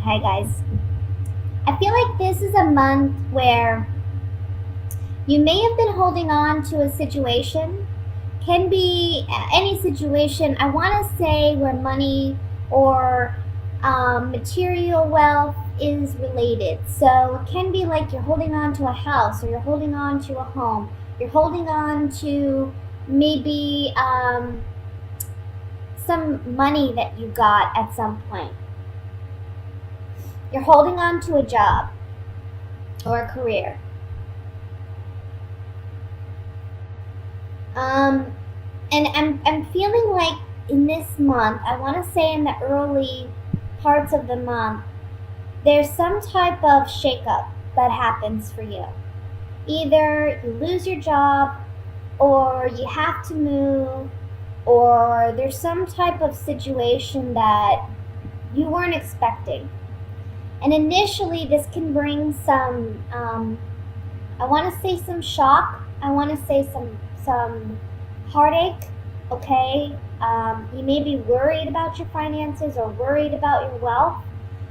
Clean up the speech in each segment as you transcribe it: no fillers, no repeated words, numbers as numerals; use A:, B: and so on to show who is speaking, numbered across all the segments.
A: Okay, guys. I feel like this is a month where you may have been holding on to a situation. Can be any situation. I want to say where money or material wealth is related. So it can be like you're holding on to a house, or you're holding on to a home. You're holding on to maybe some money that you got at some point. You're holding on to a job or a career. Um, and I'm feeling like in this month, I want to say in the early parts of the month, there's some type of shakeup that happens for you. Either you lose your job, or you have to move, or there's some type of situation that you weren't expecting. And initially, this can bring some, I want to say some shock. I want to say some heartache. Okay, you may be worried about your finances or worried about your wealth.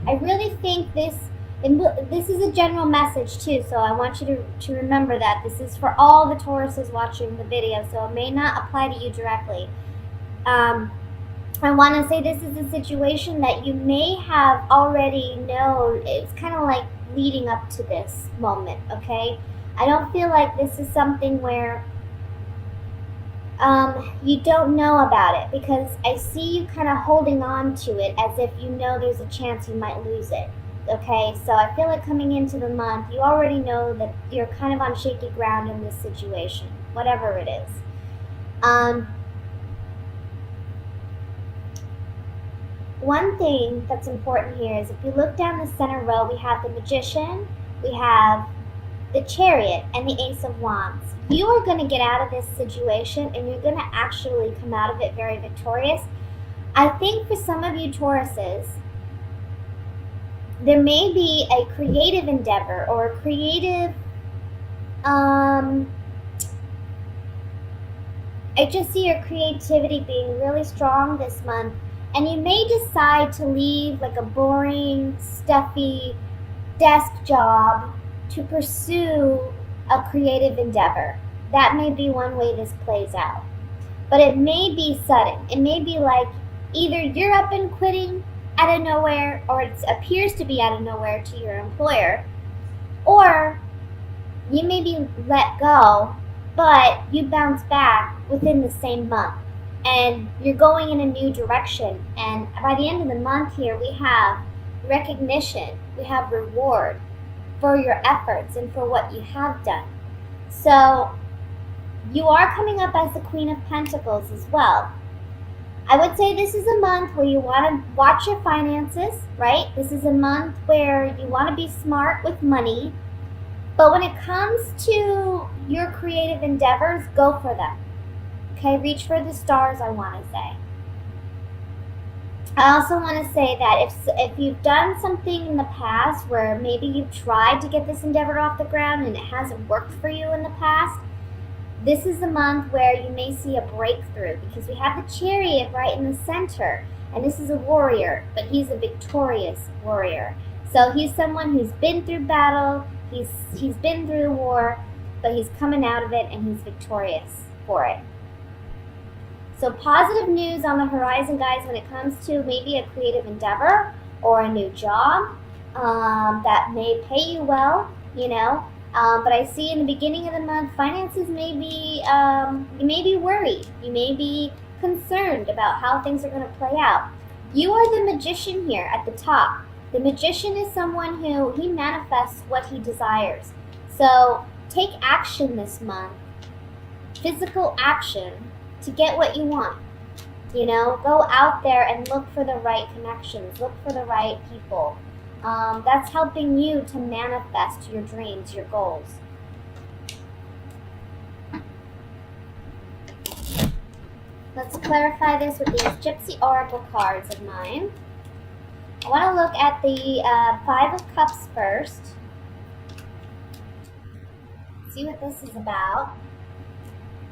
A: I really think this, and this is a general message too, so I want you to remember that this is for all the Tauruses watching the video, so it may not apply to you directly. I want to say this is a situation that you may have already known. It's kind of like leading up to this moment, okay? I don't feel like this is something where you don't know about it, because I see you kind of holding on to it as if you know there's a chance you might lose it. Okay, so I feel like coming into the month, you already know that you're kind of on shaky ground in this situation, whatever it is. One thing that's important here is if you look down the center row, we have the Magician, we have the Chariot, and the Ace of Wands. You are going to get out of this situation, and you're going to actually come out of it very victorious. I think for some of you Tauruses, there may be a creative endeavor or a creative, I just see your creativity being really strong this month, and you may decide to leave like a boring, stuffy desk job to pursue a creative endeavor. That may be one way this plays out. But it may be sudden. It may be like either you're up and quitting out of nowhere, or it appears to be out of nowhere to your employer, or you may be let go, but you bounce back within the same month, and you're going in a new direction. And by the end of the month here, we have recognition, we have reward for your efforts and for what you have done. So you are coming up as the Queen of Pentacles as well. I would say this is a month where you want to watch your finances, right? This is a month where you want to be smart with money. But when it comes to your creative endeavors, go for them. Okay, reach for the stars, I want to say. I also want to say that if you've done something in the past where maybe you've tried to get this endeavor off the ground and it hasn't worked for you in the past, this is the month where you may see a breakthrough, because we have the Chariot right in the center, and this is a warrior, but he's a victorious warrior. So he's someone who's been through battle, he's been through war, but he's coming out of it and he's victorious for it. So positive news on the horizon, guys, when it comes to maybe a creative endeavor or a new job that may pay you well, but I see in the beginning of the month, finances may be, you may be worried. You may be concerned about how things are going to play out. You are the Magician here at the top. The Magician is someone who, he manifests what he desires. So take action this month, physical action, to get what you want. Go out there and look for the right connections, look for the right people. That's helping you to manifest your dreams, your goals. Let's clarify this with these Gypsy Oracle cards of mine. I want to look at the Five of Cups first. See what this is about.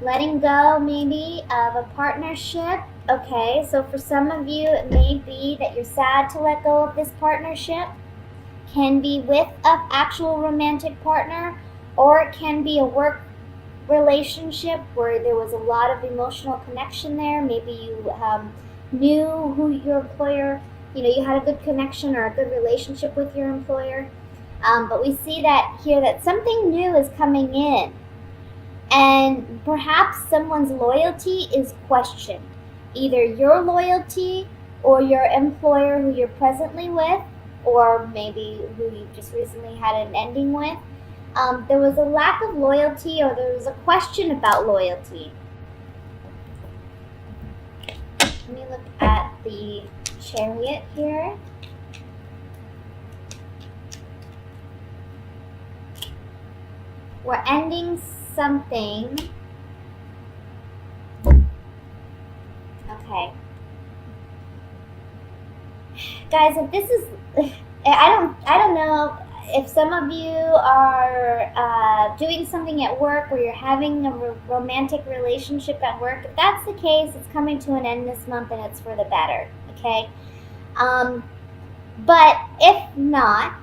A: Letting go, maybe, of a partnership Okay, so for some of you, it may be that you're sad to let go of this partnership. Can be with an actual romantic partner, or it can be a work relationship where there was a lot of emotional connection there. Maybe you knew who your employer, you had a good connection or a good relationship with your employer. But we see that here that something new is coming in, and perhaps someone's loyalty is questioned. Either your loyalty or your employer who you're presently with, or maybe who you just recently had an ending with. There was a lack of loyalty, or there was a question about loyalty. Let me look at the Chariot here. We're ending something. Okay. Guys, if this is, I don't know if some of you are doing something at work where you're having a romantic relationship at work. If that's the case, it's coming to an end this month and it's for the better, okay? But if not,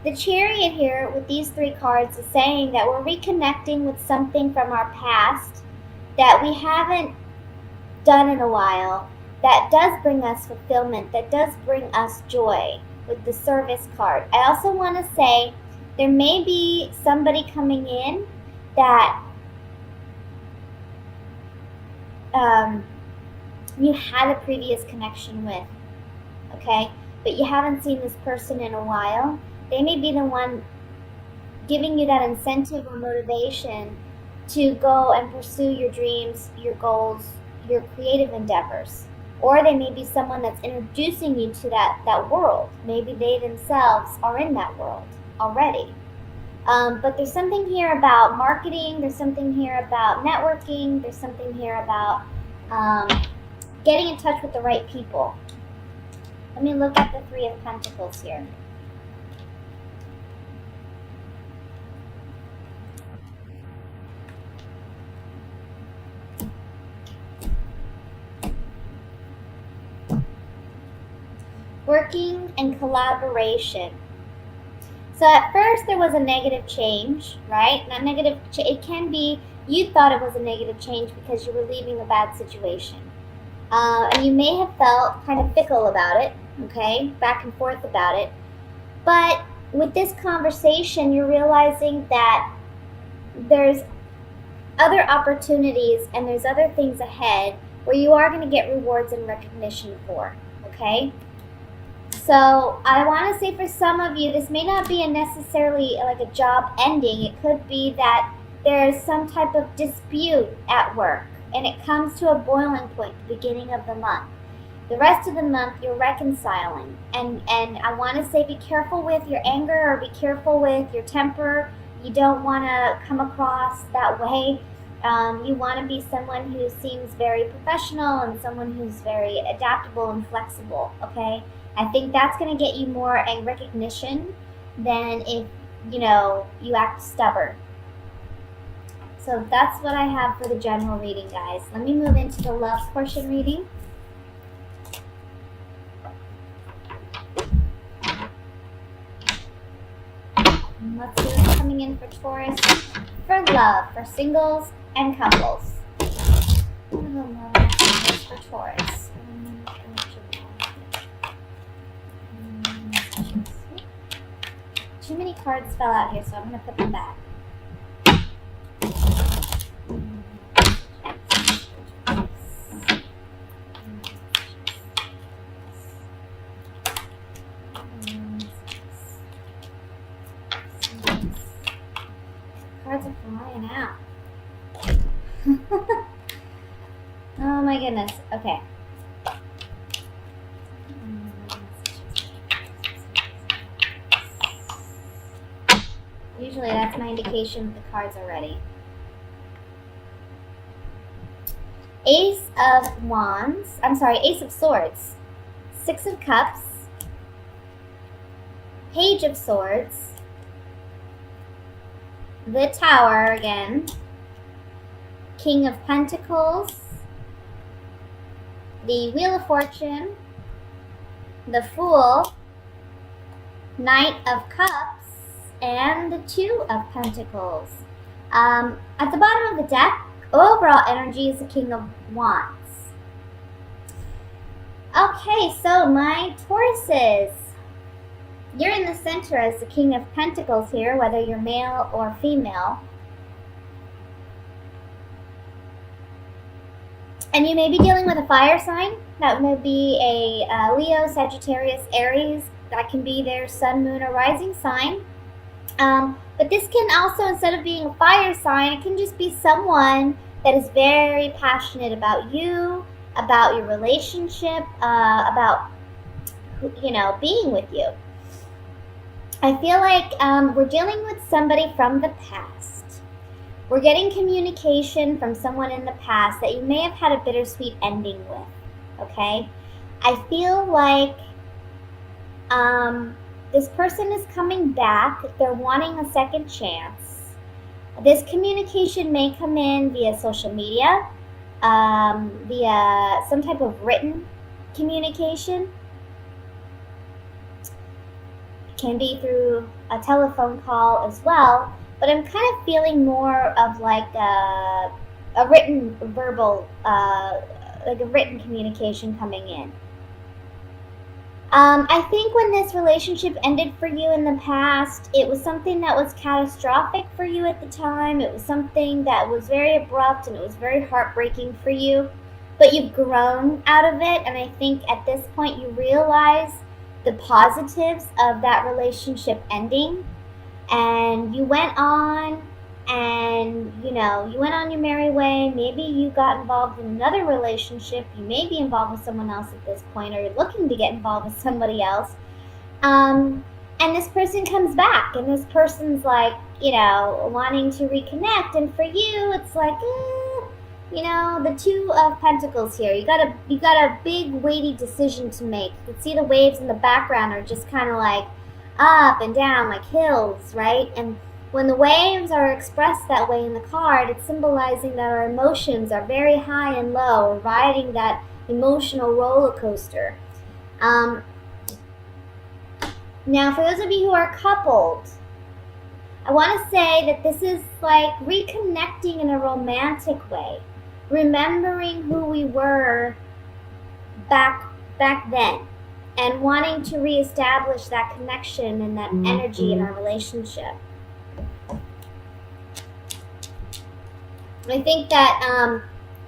A: the Chariot here with these 3 cards is saying that we're reconnecting with something from our past that we haven't done in a while, that does bring us fulfillment, that does bring us joy with the Service card. I also want to say there may be somebody coming in that you had a previous connection with, okay? But you haven't seen this person in a while. They may be the one giving you that incentive or motivation to go and pursue your dreams, your goals, your creative endeavors. Or they may be someone that's introducing you to that world. Maybe they themselves are in that world already. But there's something here about marketing. There's something here about networking. There's something here about getting in touch with the right people. Let me look at the 3 of Pentacles here. Working and collaboration. So at first there was a negative change, right? That negative, it can be you thought it was a negative change because you were leaving a bad situation. And you may have felt kind of fickle about it, okay? Back and forth about it. But with this conversation, you're realizing that there's other opportunities and there's other things ahead where you are going to get rewards and recognition for, okay? So I want to say for some of you, this may not be necessarily like a job ending. It could be that there's some type of dispute at work and it comes to a boiling point at the beginning of the month. The rest of the month, you're reconciling. And I want to say be careful with your anger or be careful with your temper. You don't want to come across that way. You want to be someone who seems very professional and someone who's very adaptable and flexible, okay? I think that's going to get you more a recognition than if, you act stubborn. So that's what I have for the general reading, guys. Let me move into the love portion reading. And let's see what's coming in for Taurus, for love, for singles and couples. For Taurus. Too many cards fell out here, so I'm going to put them back. Cards are flying out. Oh my goodness. Okay. Usually that's my indication that the cards are ready. Ace of Wands. I'm sorry, Ace of Swords. 6 of Cups. Page of Swords. The Tower again. King of Pentacles. the Wheel of Fortune, the Fool, Knight of Cups, and the Two of Pentacles. At the bottom of the deck, overall energy is the King of Wands. Okay, so my Tauruses, you're in the center as the King of Pentacles here, whether you're male or female. And you may be dealing with a fire sign. That may be a Leo, Sagittarius, Aries. That can be their sun, moon, or rising sign. But this can also, instead of being a fire sign, it can just be someone that is very passionate about you, about your relationship, about, being with you. I feel like we're dealing with somebody from the past. We're getting communication from someone in the past that you may have had a bittersweet ending with, okay? I feel like this person is coming back. They're wanting a second chance. This communication may come in via social media, via some type of written communication. It can be through a telephone call as well, but I'm kind of feeling more of like a written verbal, like a written communication coming in. I think when this relationship ended for you in the past, it was something that was catastrophic for you at the time. It was something that was very abrupt and it was very heartbreaking for you. But you've grown out of it, and I think at this point you realize the positives of that relationship ending. And you went on and, you went on your merry way. Maybe you got involved in another relationship. You may be involved with someone else at this point, or you're looking to get involved with somebody else. And this person comes back, and this person's like, wanting to reconnect. And for you, it's like, the Two of Pentacles here. You got a big weighty decision to make. You can see the waves in the background are just kind of like up and down, like hills, right? And when the waves are expressed that way in the card, it's symbolizing that our emotions are very high and low. We're riding that emotional roller coaster. Now, for those of you who are coupled, I want to say that this is like reconnecting in a romantic way, remembering who we were back then, and wanting to reestablish that connection and that energy in our relationship. I think that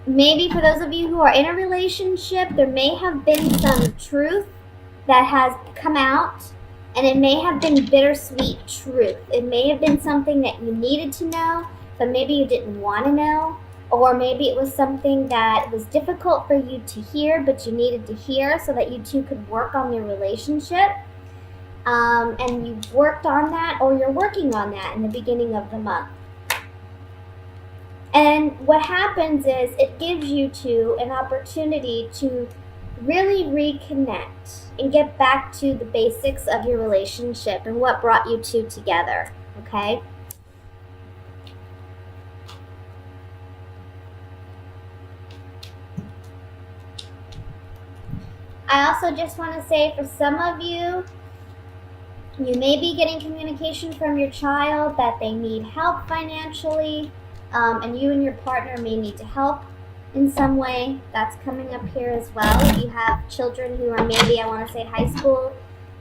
A: maybe for those of you who are in a relationship, there may have been some truth that has come out, and it may have been bittersweet truth. It may have been something that you needed to know, but maybe you didn't want to know, or maybe it was something that was difficult for you to hear, but you needed to hear so that you two could work on your relationship. And you've worked on that, or you're working on that in the beginning of the month. And what happens is it gives you two an opportunity to really reconnect and get back to the basics of your relationship and what brought you two together, okay? I also just want to say, for some of you, you may be getting communication from your child that they need help financially, and you and your partner may need to help in some way. That's coming up here as well. If you have children who are maybe, I want to say, high school,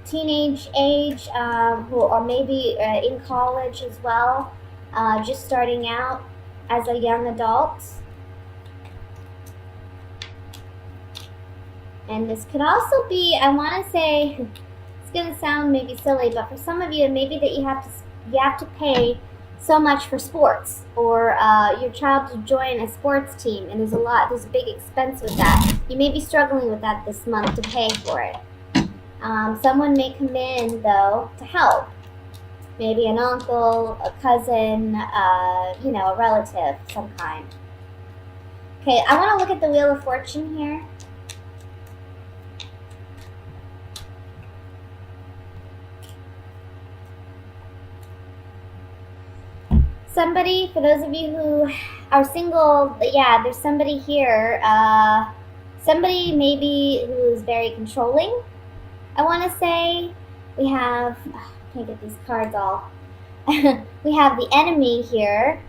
A: teenage age, or maybe in college as well, just starting out as a young adult. And this could also be, I want to say, it's going to sound maybe silly, but for some of you, maybe that you have to pay so much for sports, or your child to join a sports team, and there's a big expense with that. You may be struggling with that this month to pay for it. Someone may come in, though, to help. Maybe an uncle, a cousin, a relative of some kind. Okay, I want to look at the Wheel of Fortune here. Somebody, for those of you who are single, yeah, there's somebody here, somebody maybe who's very controlling, I want to say. We have, can't get these cards all. We have the enemy here,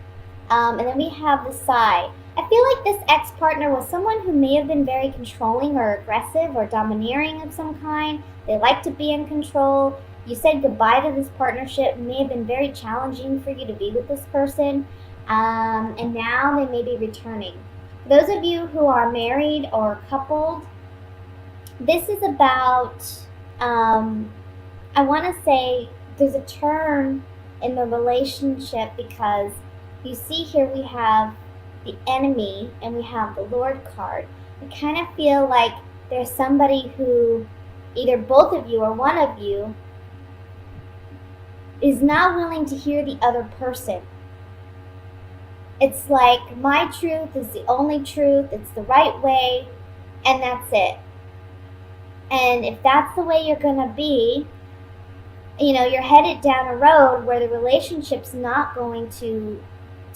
A: and then we have the side. I feel like this ex-partner was someone who may have been very controlling or aggressive or domineering of some kind. They like to be in control. You said goodbye to this partnership. It may have been very challenging for you to be with this person, and now they may be returning. For those of you who are married or coupled, this is about, I want to say there's a turn in the relationship, because you see here we have the enemy and we have the Lord card. I kind of feel like there's somebody who, either both of you or one of you, is not willing to hear the other person. It's like, my truth is the only truth, it's the right way, and that's it. And if that's the way you're going to be, you're headed down a road where the relationship's not going to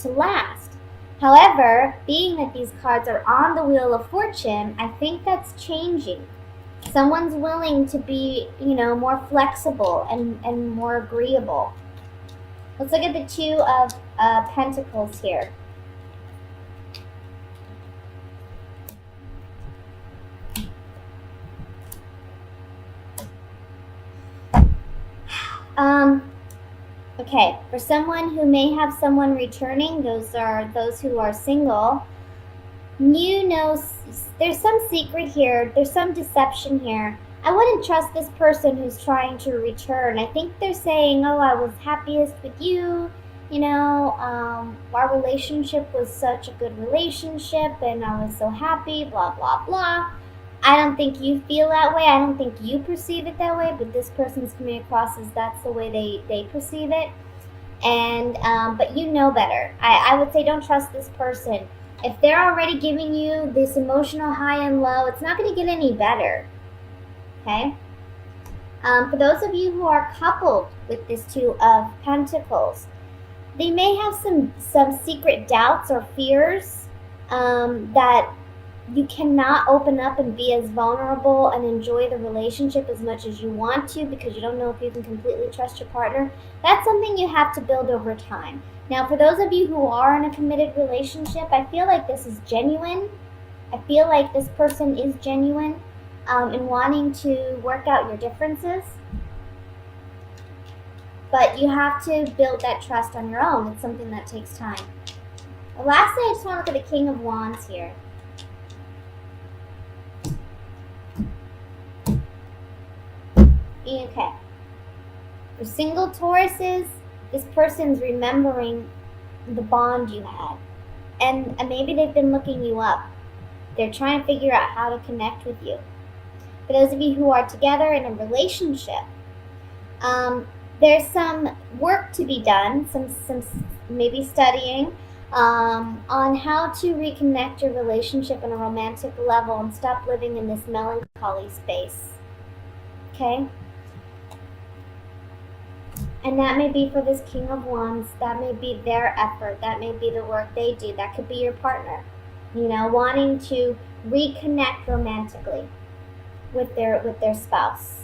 A: last. However, being that these cards are on the Wheel of Fortune, I think that's changing. Someone's willing to be, more flexible and more agreeable. Let's look at the Two of Pentacles here. Okay, for someone who may have someone returning, those are those who are single, there's some secret here, there's some deception here. I wouldn't trust this person who's trying to return. I think they're saying, oh, I was happiest with you, our relationship was such a good relationship and I was so happy, blah, blah, blah. I don't think you feel that way. I don't think you perceive it that way, but this person's coming across as that's the way they perceive it. And but you know better. I would say don't trust this person. If they're already giving you this emotional high and low, it's not going to get any better. Okay? For those of you who are coupled with this Two of Pentacles, they may have some secret doubts or fears that you cannot open up and be as vulnerable and enjoy the relationship as much as you want to, because you don't know if you can completely trust your partner. That's something you have to build over time. Now, for those of you who are in a committed relationship, I feel like this is genuine. I feel like this person is genuine in wanting to work out your differences. But you have to build that trust on your own. It's something that takes time. Lastly, I just want to look at the King of Wands here. Okay. For single Tauruses, this person's remembering the bond you had. And maybe they've been looking you up. They're trying to figure out how to connect with you. For those of you who are together in a relationship, there's some work to be done, some maybe studying on how to reconnect your relationship on a romantic level and stop living in this melancholy space. Okay? And that may be for this King of Wands. That may be their effort. That may be the work they do. That could be your partner, wanting to reconnect romantically with their spouse.